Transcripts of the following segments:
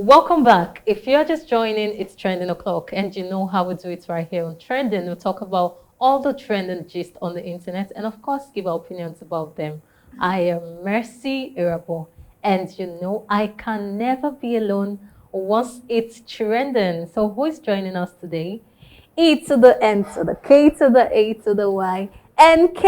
Welcome back. If you're just joining, it's Trending O'Clock, and you know how we do it right here on Trending. We'll talk about all the trending gist on the internet and, of course, give our opinions about them. I am Mercy Irabo, and you know I can never be alone once it's trending. So, who is joining us today? E to the N to the K to the A to the Y. NK.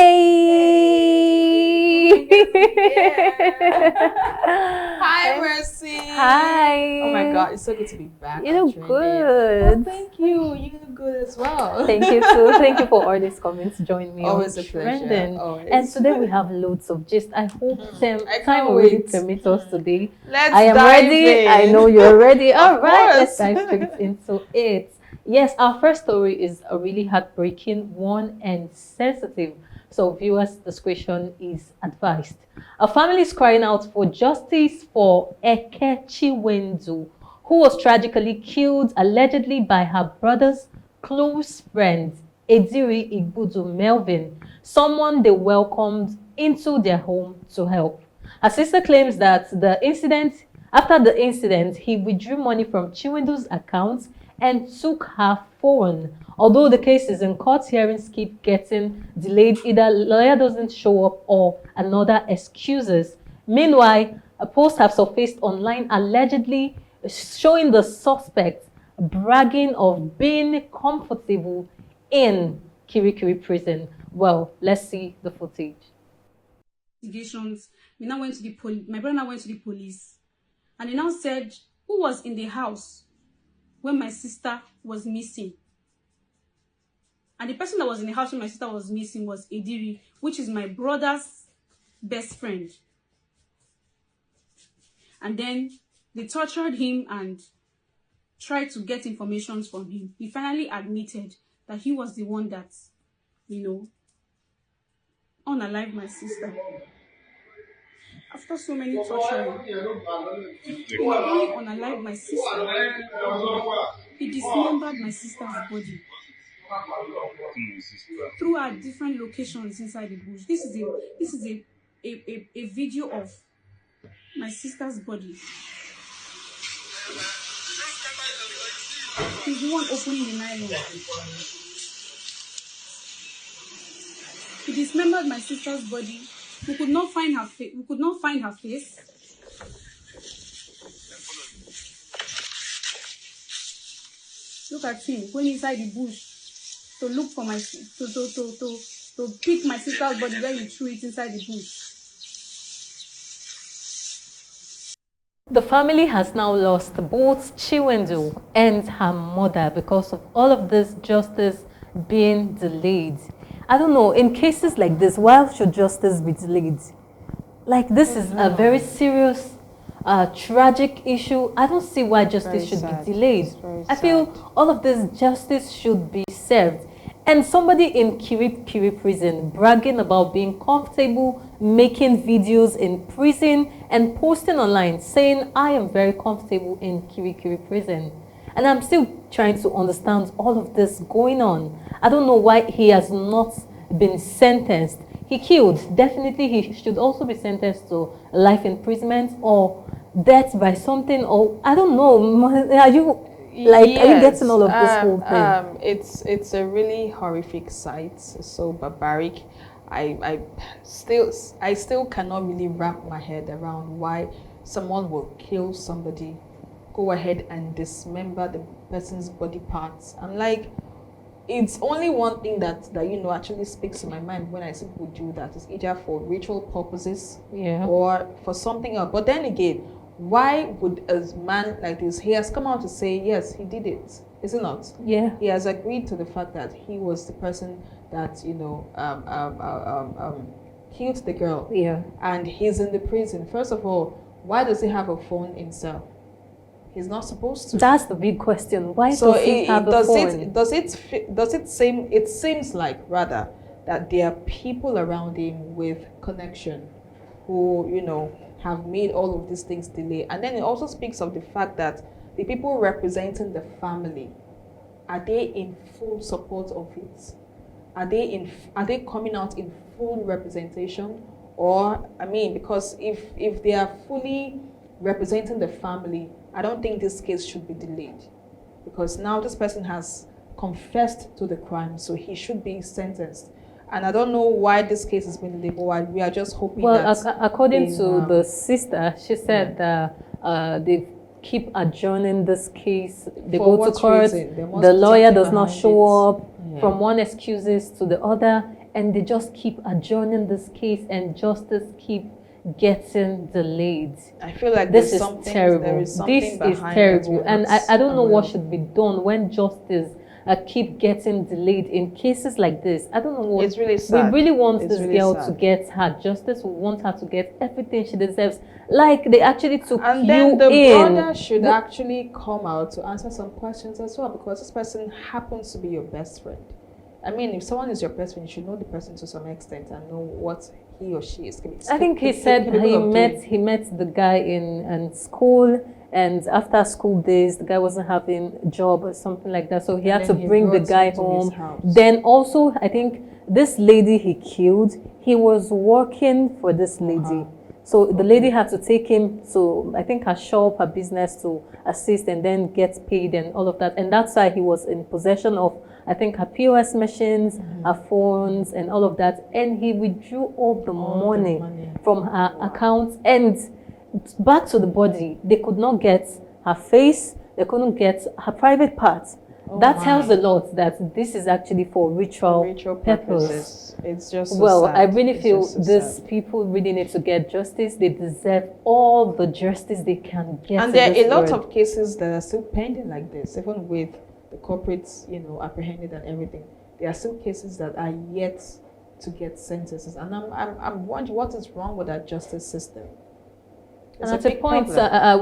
Hi, Mercy. Hi. Oh my God, it's so good to be back. You look Trending. good. Oh, thank you. You look good as well. Thank you too. Thank you for all these comments. Join me Always on a pleasure. Trending. Always. And today we have loads of gist. I hope I time can't will really wait. permit us today. Let's I am dive ready. in. I know you're ready. All Of right, let's course. dive straight into it. Yes, our first story is a really heartbreaking one and sensitive. So viewers' discretion is advised. A family is crying out for justice for Ekechi Wendu, who was tragically killed allegedly by her brother's close friend, Ediri Igbudu Melvin, someone they welcomed into their home to help. Her sister claims that after the incident, he withdrew money from Chiwendu's account and took her phone. Although the case is in court, hearings keep getting delayed. Either lawyer doesn't show up or another excuses. Meanwhile, a post have surfaced online allegedly showing the suspect bragging of being comfortable in Kirikiri prison. Well, let's see the footage. Investigations. We now went to the police. My brother now went to the police, and they now said who was in the house when my sister was missing. And the person that was in the house when my sister was missing was Ediri, which is my brother's best friend. And then they tortured him and tried to get information from him. He finally admitted that he was the one that, unalived my sister. After so many torturing, he not only unalived my sister, he dismembered my sister's body. Through our different locations inside the bush. This is a video of my sister's body. He's the one opening the nylon. He dismembered my sister's body. We could not find her face. We could not find her face. Look at him going inside the bush to look for to pick my sister's body where he threw it inside the bush. The family has now lost both Chiwendu and her mother because of all of this justice being delayed. I don't know, in cases like this, why should justice be delayed? Like, this is a very serious, tragic issue. I don't see why justice should be delayed. I feel all of this justice should be served. And somebody in Kirikiri prison bragging about being comfortable, making videos in prison and posting online saying, I am very comfortable in Kirikiri prison. And I'm still trying to understand all of this going on. I don't know why he has not been sentenced. He killed. Definitely he should also be sentenced to life imprisonment or death by something, or I don't know. Are you... Like, yes. Are you getting all of this whole thing? It's a really horrific sight. It's so barbaric. I still cannot really wrap my head around why someone will kill somebody, go ahead and dismember the person's body parts. I'm like, it's only one thing that actually speaks to my mind when I see people do that. It's either for ritual purposes, or for something else. But then again, why would a man like this, he has come out to say, yes, he did it, is it not? Yeah. He has agreed to the fact that he was the person that, killed the girl. Yeah. And he's in the prison. First of all, why does he have a phone in cell? He's not supposed to. That's the big question. Why does he have a phone? It seems like, rather, that there are people around him with connection who, have made all of these things delay. And then it also speaks of the fact that the people representing the family, are they in full support of it? Are they coming out in full representation? Or, because if they are fully representing the family I don't think this case should be delayed, because now this person has confessed to the crime, so he should be sentenced. And I don't know why this case has been delayed, but we are just hoping that... According to the sister, she said that they keep adjourning this case. They go to court, the lawyer does not show up, from one excuses to the other, and they just keep adjourning this case, and justice keep getting delayed. I feel like this is terrible. This is terrible, and I don't know what should be done when justice keep getting delayed in cases like this. I don't know what. It's really sad. We really want this girl to get her justice. We want her to get everything she deserves. Like they actually took you in. And then the brother should actually come out to answer some questions as well, because this person happens to be your best friend. I mean, if someone is your best friend, you should know the person to some extent and know what he or she is. I think he said he met the guy in school, and after school days, the guy wasn't having a job or something like that, so he had to bring the guy home. Then also, I think this lady he killed, he was working for this lady. So the lady had to take him to, I think, her shop, her business to assist and then get paid and all of that. And that's why he was in possession of, I think, her POS machines, her phones and all of that. And he withdrew all the money from her account. And back to the body, they could not get her face, they couldn't get her private parts. That tells a lot that this is actually for ritual purposes. It's just so sad. I really feel these people really need to get justice. They deserve all the justice they can get. And there are a lot of cases that are still pending like this, even with the corporates, apprehended and everything. There are still cases that are yet to get sentences, and I'm wondering what is wrong with our justice system. And at a point,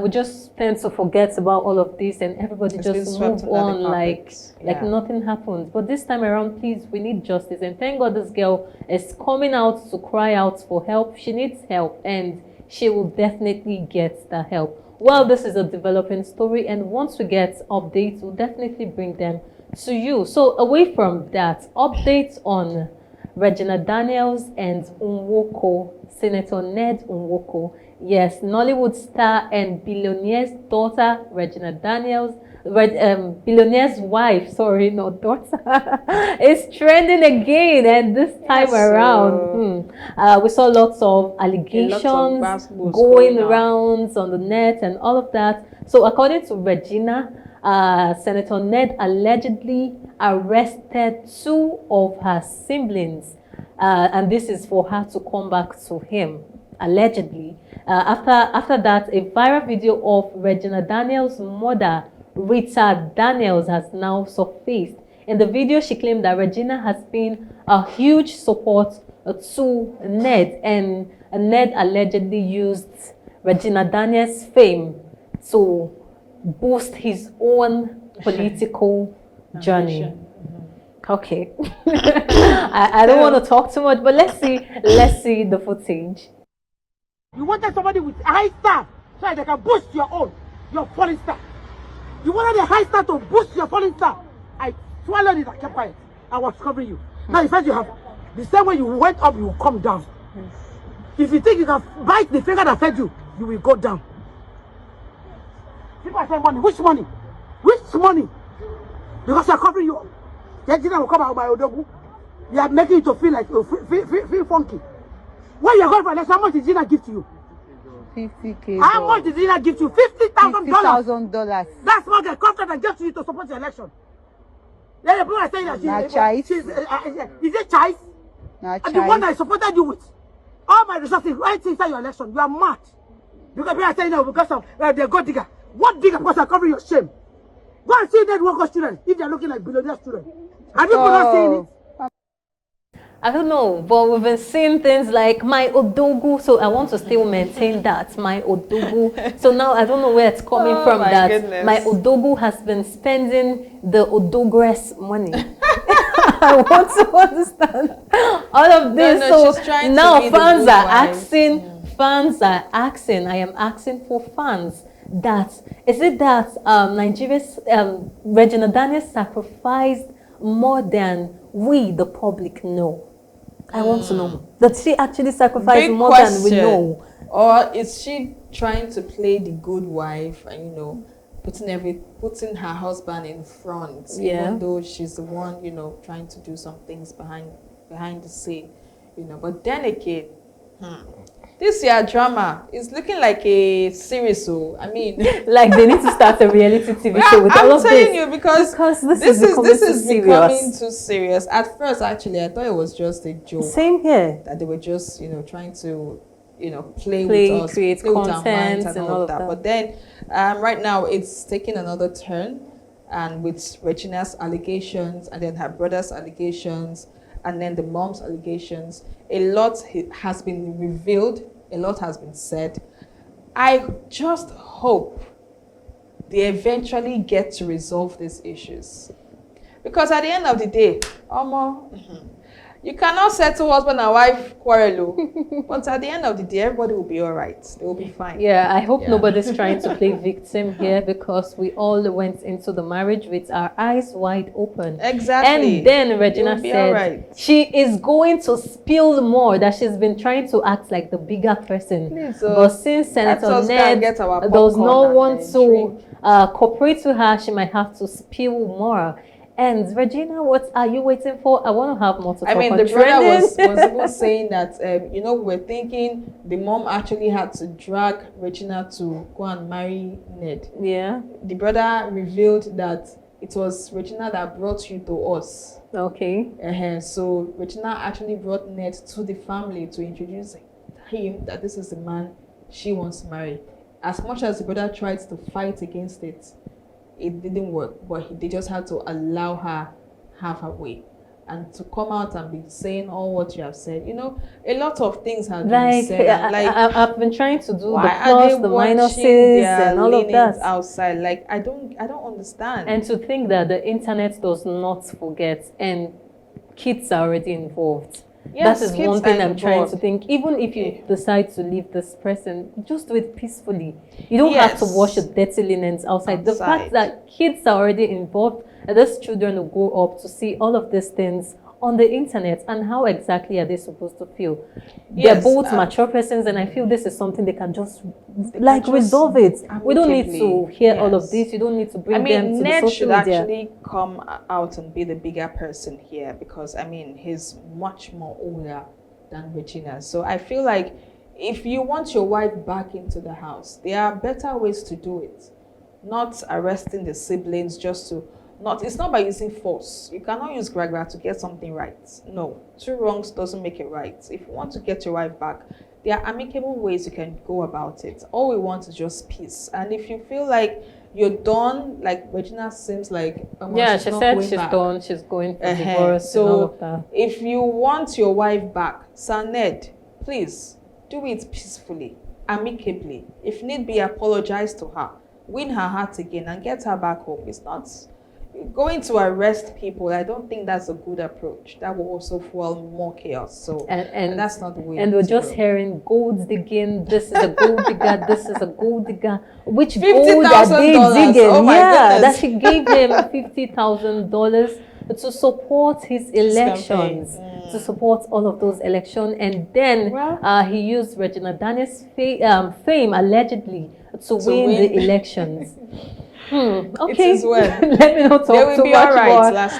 we just tend to forget about all of this, and everybody just move on like nothing happened. But this time around, please, we need justice. And thank God this girl is coming out to cry out for help. She needs help, and she will definitely get the help. Well, this is a developing story, and once we get updates, we'll definitely bring them to you. So away from that, updates on Regina Daniels and Nwoko, Senator Ned Nwoko. Yes, Nollywood star and billionaire's daughter, Regina Daniels, billionaire's wife, sorry, not daughter, is trending again, and this time around, we saw lots of allegations going around on the net and all of that. So according to Regina, Senator Ned allegedly arrested 2 of her siblings, and this is for her to come back to him, allegedly. After that, a viral video of Regina Daniels' mother, Rita Daniels, has now surfaced. In the video, she claimed that Regina has been a huge support to Ned, and Ned allegedly used Regina Daniels' fame to boost his own political journey. Okay. I don't want to talk too much, but let's see the footage. You wanted somebody with a high star so that they can boost your falling star. You wanted a high star to boost your falling star. I swallowed it, I kept quiet. I was covering you. Now you said you have the same way you went up, you will come down. If you think you can bite the finger that fed you, you will go down. People are saying money. Which money? Which money? Because they are covering you. The engineer will come out by Odogu. You are making it to feel like feel funky. When you are going for election, how much did Gina give to you? 50K. How much did Gina give to you? $50,000. $50,000. That's what the contract that gave to you to support the election. Then the people are saying that she's is it choice? And the one that I supported you with. All my resources right inside your election. You are mad. Because people are saying no because of the gold digger. What digger? Because I cover your shame. Go and see that worker students if they are looking like billionaire students. Have you not seen it? I don't know, but we've been seeing things like my Odogu, so I want to still maintain that, my Odogu. So now I don't know where it's coming from that goodness. My Odogu has been spending the Odogress money. I want to understand all of this. So now fans are asking, I am asking for fans, is it that Nigeria's Regina Daniels sacrificed more than we, the public, know? I want to know. Does she actually sacrifice Big more than we question. know? Or is she trying to play the good wife and, you know, putting her husband in front, Yeah. even though she's the one, you know, trying to do some things behind the scene, you know. But then again, this year drama is looking like a series. So I mean, Like they need to start a reality TV show with all I'm of telling this. you because this is becoming too serious. At first, actually, I thought it was just a joke. Same here. That they were just, you know, trying to, you know, play Play, with us, create play with our content minds and all of that. But then, right now, it's taking another turn, and with Regina's allegations, and then her brother's allegations, and then the mom's allegations, a lot has been revealed, a lot has been said. I just hope they eventually get to resolve these issues. Because at the end of the day, you cannot settle husband and wife quarrel, but at the end of the day, everybody will be all right. They will be fine. Yeah, I hope nobody's trying to play victim here, because we all went into the marriage with our eyes wide open. Exactly. And then Regina said she is going to spill more, that she's been trying to act like the bigger person. Please, but since Senator Ned does not want to cooperate with her, she might have to spill more. And Regina, what are you waiting for? I want to have more to talk on. I mean, the brother was even saying that, you know, we're thinking the mom actually had to drag Regina to go and marry Ned. Yeah. The brother revealed that it was Regina that brought you to us. Okay. So Regina actually brought Ned to the family to introduce him that this is the man she wants to marry. As much as the brother tried to fight against it, it didn't work, but they just had to allow her have her way. And to come out and be saying all what you have said, you know, a lot of things have been said. I've been trying to do the plus, the minuses, and all of that outside. Like I don't understand. And to think that the internet does not forget, and kids are already involved. Yes, that is one thing I'm trying to think. Even if you decide to leave this person, just do it peacefully. You don't have to wash your dirty linens outside. The fact that kids are already involved, and those children will grow up to see all of these things on the internet, and how exactly are they supposed to feel? They're both mature persons, and I feel this is something they can just resolve it. We don't need to hear all of this. You don't need to bring them to Ned the social should media. actually come out and be the bigger person here, because I mean he's much more older than Regina. So I feel like if you want your wife back into the house, there are better ways to do it. Not arresting the siblings just to it's not by using force. You cannot use Gragra to get something right. No, two wrongs doesn't make it right. If you want to get your wife back, there are amicable ways you can go about it. All we want is just peace. And if you feel like you're done, like Regina seems like she said she's done. She's going for divorce. So and all of that. If you want your wife back, Sir Ned, please do it peacefully, amicably. If need be, apologize to her, win her heart again, and get her back home. It's not going to arrest people. I don't think that's a good approach. That will also fuel more chaos. So and that's not the way. And we're just hearing gold digging. This is a gold digger. This is a gold digger. Which gold are they digging? Oh my goodness. That she gave him $50,000 to support his elections. To support all of those elections, and then he used Regina Daniels' fame allegedly to win the elections. Okay, let me not talk too much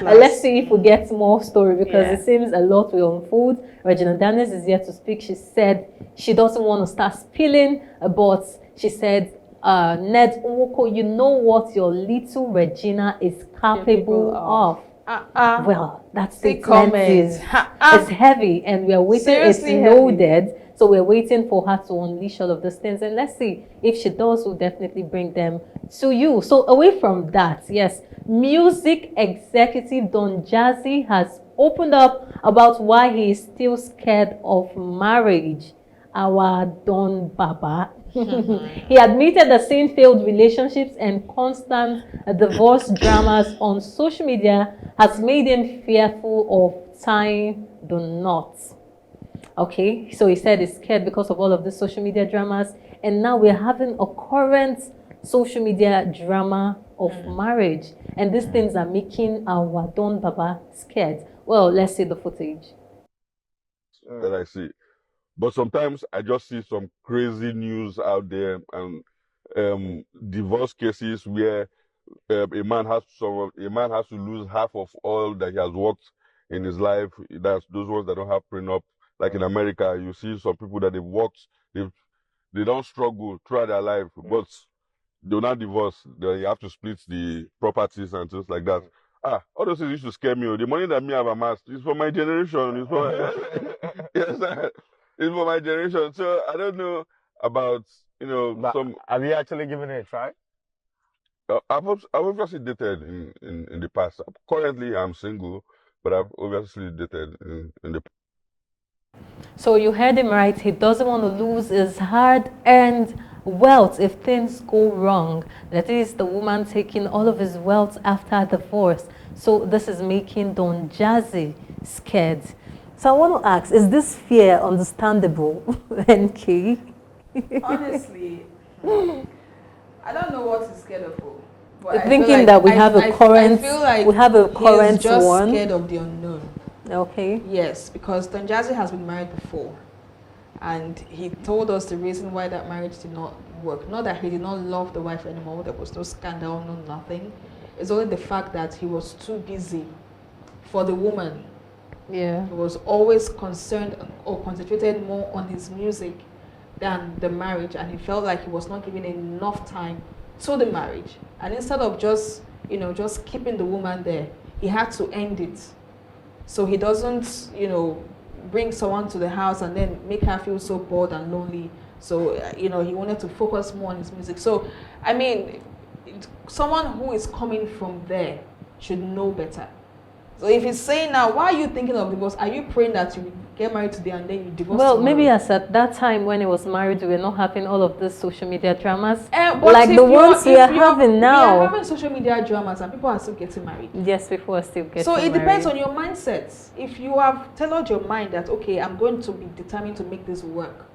more. Let's see if we get more story, because it seems a lot will unfold. Regina Daniels is here to speak. She said she doesn't want to start spilling, but she said, Ned Nwoko, you know what your little Regina is capable of. Well, that's the comment. It's heavy, and we are waiting. Seriously, it's loaded. So we're waiting for her to unleash all of those things. And let's see if she does, we'll definitely bring them to you. So away from that, yes, music executive Don Jazzy has opened up about why he is still scared of marriage. Our Don Baba. He admitted that seeing failed relationships and constant divorce dramas on social media has made him fearful of tying the knot. Okay, so he said he's scared because of all of the social media dramas, and now we're having a current social media drama of marriage, and these things are making our Don Baba scared. Well, let's see the footage. that I see. But sometimes I just see some crazy news out there, and divorce cases where a man has to lose half of all that he has worked in his life. That's those ones that don't have prenup. Like in America, you see some people that they don't struggle throughout their life, but they'll not divorce. They have to split the properties and things like that. All those things used to scare me. The money that me have amassed is for my generation. It's for yes, it's for my generation. So I don't know about But some. have you actually given it a try? I've obviously dated in the past. Currently, I'm single, but I've obviously dated in the. So you heard him right. He doesn't want to lose his hard-earned wealth if things go wrong. That is the woman taking all of his wealth after divorce. So this is making Don Jazzy scared. So I want to ask, is this fear understandable, NK? Honestly, I don't know what he's scared of. But I Thinking feel like, that we have a current, I feel like we have a current he's just one. scared of the unknown. Okay. Yes, because Don Jazzy has been married before, and he told us the reason why that marriage did not work. Not that he did not love the wife anymore. There was no scandal, no nothing. It's only the fact that he was too busy for the woman. Yeah. He was always concerned or concentrated more on his music than the marriage, and he felt like he was not giving enough time to the marriage. And instead of just keeping the woman there, he had to end it. So he doesn't, bring someone to the house and then make her feel so bored and lonely. So, he wanted to focus more on his music. So, I mean, someone who is coming from there should know better. So if he's saying now, why are you thinking of divorce? Are you praying that you get married today and then you divorce Well, tomorrow? maybe as at that time when he was married, we were not having all of this social media dramas But like if the you're- ones we if are you're- having We now. are having social media dramas and people are still getting married. Yes, people are still getting So it depends married. on your mindset. If you have tailored your mind that, okay, I'm going to be determined to make this work,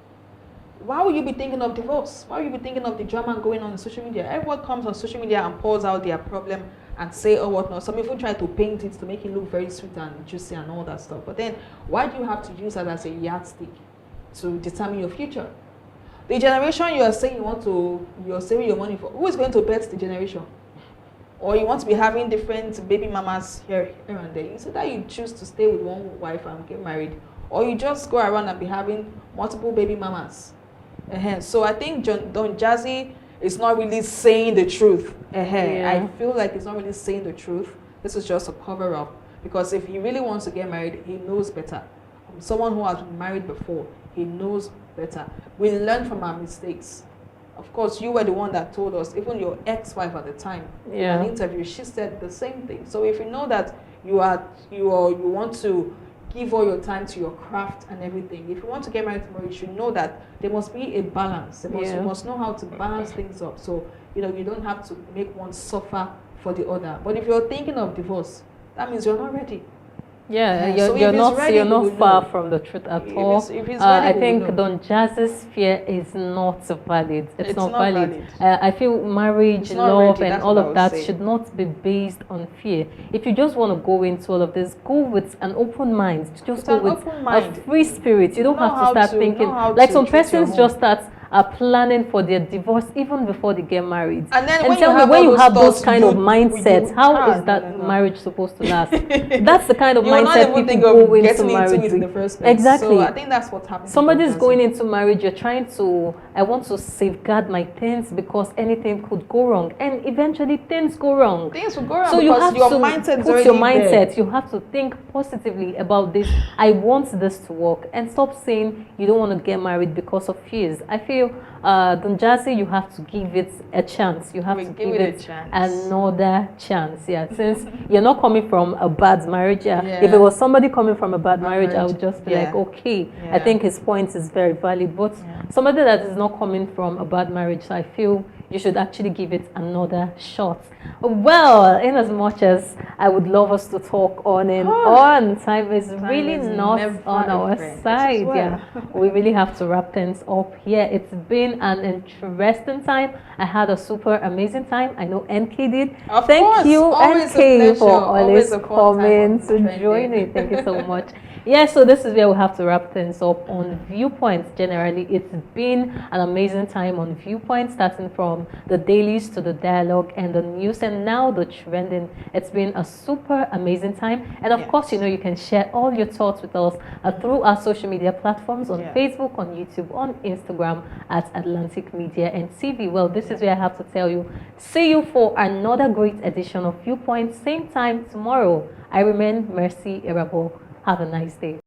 why will you be thinking of divorce? Why will you be thinking of the drama going on in social media? Everyone comes on social media and pours out their problem and say, oh, whatnot. Some people try to paint it to make it look very sweet and juicy and all that stuff. But then, why do you have to use that as a yardstick to determine your future? The generation you're saying you're saving your money for, who is going to bet the generation? Or you want to be having different baby mamas here and there. It's either you choose to stay with one wife and get married, or you just go around and be having multiple baby mamas. So I think Don Jazzy is not really saying the truth. Yeah. I feel like he's not really saying the truth. This is just a cover-up. Because if he really wants to get married, he knows better. Someone who has been married before, he knows better. We learn from our mistakes. Of course, you were the one that told us, even your ex-wife at the time, in an interview, she said the same thing. So if you know that you want to give all your time to your craft and everything, if you want to get married tomorrow, you should know that there must be a balance. You must know how to balance things up. So, you don't have to make one suffer for the other. But if you're thinking of divorce, that means you're not ready. Yeah, So you're if not he's ready, you're he not will far know. from the truth at If all. he's ready, I he will think know. Don Jazz's fear is not valid. It's not not valid. valid. I feel marriage, It's not love, ready, and that's all what I of would that say. should not be based on fear. If you just want to go into all of this, go with an open mind. Just With go an with open a mind. free spirit. You don't Know have to how start to- thinking know how like to some treat your persons home. just start planning for their divorce even before they get married. And then when tell you me, have when all you those have those thoughts, kind of you- mindsets, you- how ah, is that no. marriage supposed to last? That's the kind of You're not mindset even people thinking go of into getting into marriage it in the with. first place. Exactly. So I think that's what happens. Somebody's going into marriage, you're trying to, I want to safeguard my things because anything could go wrong. And eventually things go wrong. Things will go wrong So you because have your to mindset is put your already there. mindset, you have to think positively about this. I want this to work. And stop saying you don't want to get married because of fears. I feel, Don Jazzy, you have to give it a chance. You have We to give give it a it chance. another chance. Yeah, since you're not coming from a bad marriage. Yeah. Yeah. If it was somebody coming from a bad marriage, I marriage, would just be yeah. like, okay. I Yeah. think his point is very valid. But somebody that is not coming from a bad marriage, I feel you should actually give it another shot. Well, in as much as I would love us to talk on and on, time is really is not never on a our friend. This is side. well. Yeah, we really have to wrap things up here. It's been an interesting time. I had a super amazing time. I know NK did. Of Thank course, you, always a NK, for pleasure. always Always a fun time coming on to Trending. join me. Thank you so much. Yeah, so this is where we have to wrap things up on Viewpoints. Generally, it's been an amazing time on Viewpoints, starting from the dailies to the dialogue and the news, and now the trending. It's been a super amazing time. And of course, you know, you can share all your thoughts with us through our social media platforms on Facebook, on YouTube, on Instagram at Atlantic Media and TV. Well, this is where I have to tell you, see you for another great edition of Viewpoints, same time tomorrow. I remain Mercy Irabo. Have a nice day.